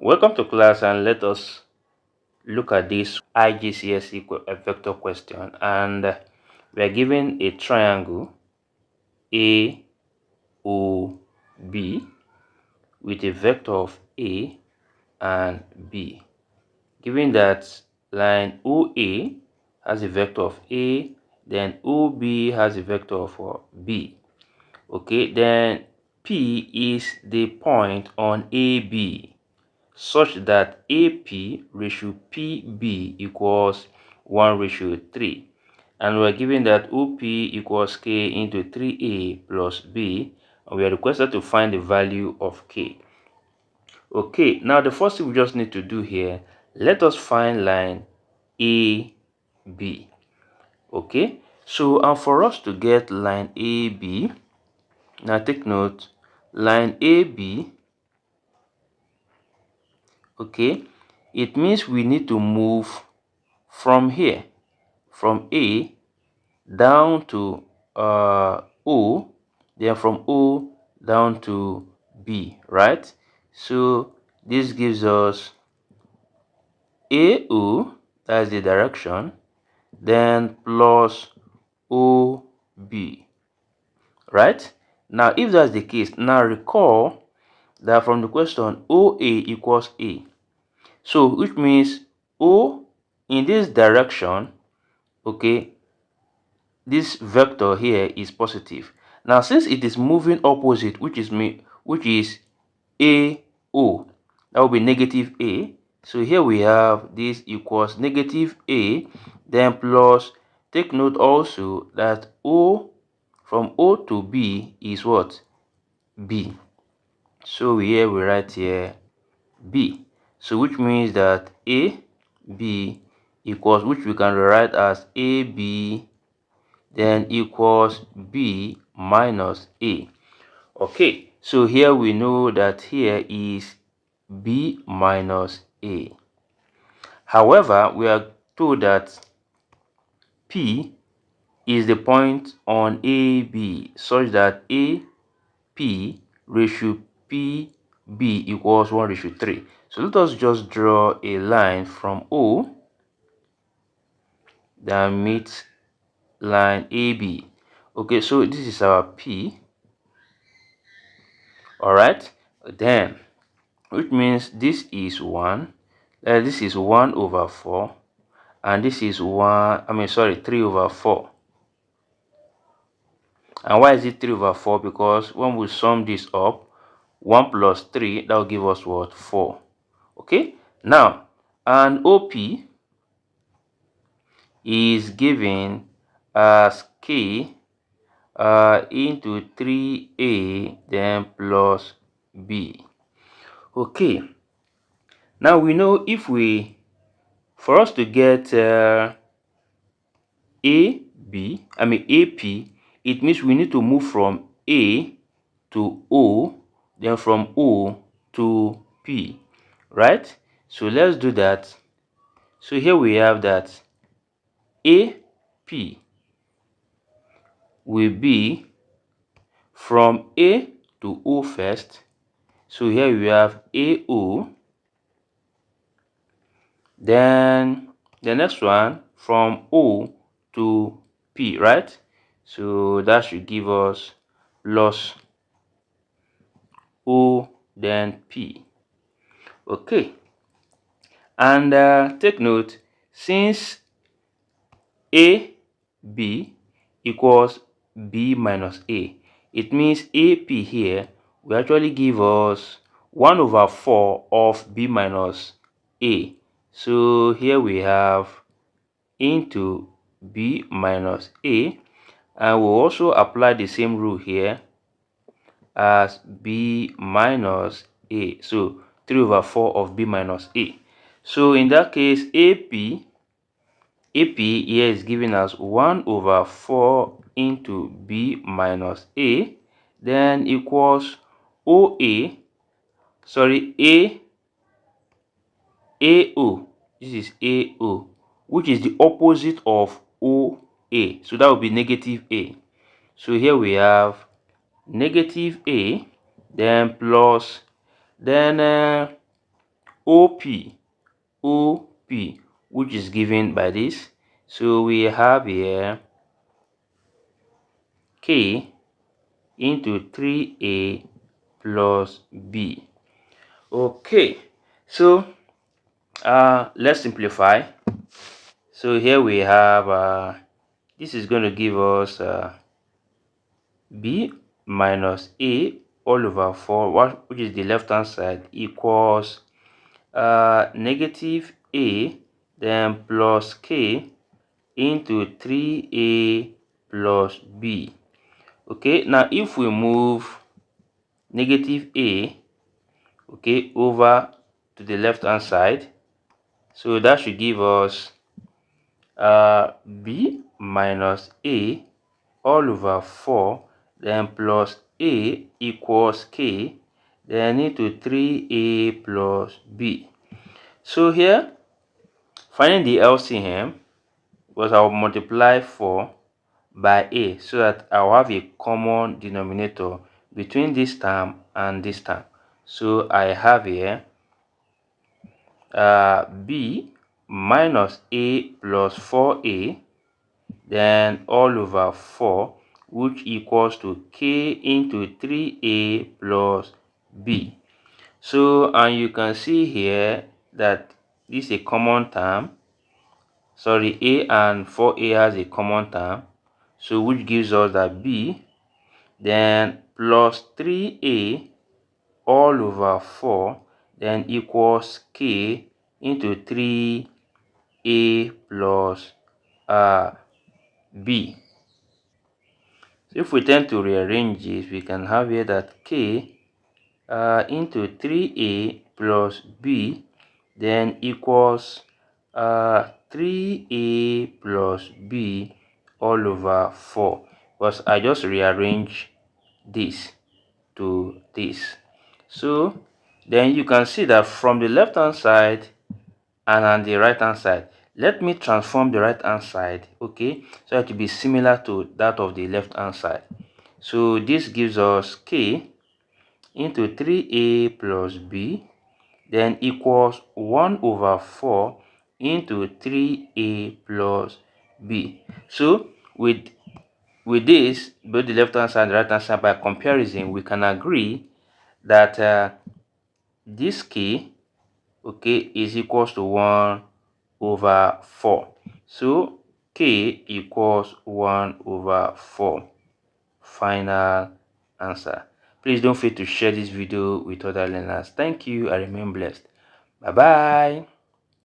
Welcome to class, and let us look at this IGCSE vector question. And we are given a triangle AOB with a vector of A and B. Given that line OA has a vector of A, then OB has a vector of B. Okay, then P is the point on AB, such that AP ratio PB equals 1:3. And we're given that OP equals K into 3A plus B, and we are requested to find the value of K. Okay, now the first thing we just need to do here, let us find line AB. Okay, so and for us to get line AB, now take note, line AB, okay, it means we need to move from here, from A down to O, then from O down to B, right? So this gives us AO, that's the direction, then plus OB, right? Now if that's the case, now recall that from the question OA equals A, so which means O in this direction, okay, this vector here is positive. Now since it is moving opposite, which is AO, that will be negative A. So here we have this equals negative A, then plus, take note also that O, from O to B is what? B. So here we write here B. So which means that AB equals, which we can rewrite as AB then equals B minus A. Okay, so here we know that here is B minus A. However, we are told that P is the point on AB, such that AP ratio PB equals 1:3. So let us just draw a line from O that meets line AB. Okay, so this is our P. All right, then which means this is 1, this is 1/4, and this is 3/4. And why is it 3/4? Because when we sum this up, 1 plus 3, that will give us what? 4. Okay, now and OP is given as K into 3A then plus B. Okay, now we know for us to get AP, it means we need to move from A to O, then from O to P, right? So let's do that. So here we have that AP will be from A to O first. So here we have AO, then the next one from O to P, right? So that should give us plus O then P. Okay, and take note, since AB equals B minus A, it means AP here will actually give us 1/4 of B minus A. So here we have into B minus A, and we'll also apply the same rule here as B minus A. So 3/4 of B minus A. So in that case, AP here is giving us 1/4 into B minus A, then equals AO. This is AO, which is the opposite of OA. So that would be negative A. So here we have negative A, then plus, then OP, OP, which is given by this. So we have here K into 3A plus B. Okay, so let's simplify. So here we have this is going to give us B minus A all over 4, which is the left hand side, equals negative A then plus K into 3A plus B. Okay, now if we move negative A, okay, over to the left hand side, so that should give us B minus A all over 4 then plus A equals K then into 3A plus B. So here, finding the LCM, because I'll multiply 4 by A so that I'll have a common denominator between this term and this term. So I have here B minus A plus 4A then all over 4, which equals to K into 3A plus B. So, and you can see here that this is a common term. Sorry, A and 4A has a common term. So, which gives us that B then plus 3A all over 4 then equals K into 3A plus B. So if we tend to rearrange it, we can have here that K into 3A plus B then equals 3A plus B all over 4, because I just rearrange this to this. So then you can see that from the left hand side and on the right hand side, let me transform the right hand side, okay, so it will be similar to that of the left hand side. So this gives us K into 3A plus B then equals 1 over 4 into 3A plus B. So with this, both the left hand side and the right hand side, by comparison, we can agree that this K, okay, is equals to 1 over 4. So K equals 1 over 4. Final answer. Please don't forget to share this video with other learners. Thank you. I remain blessed. Bye bye.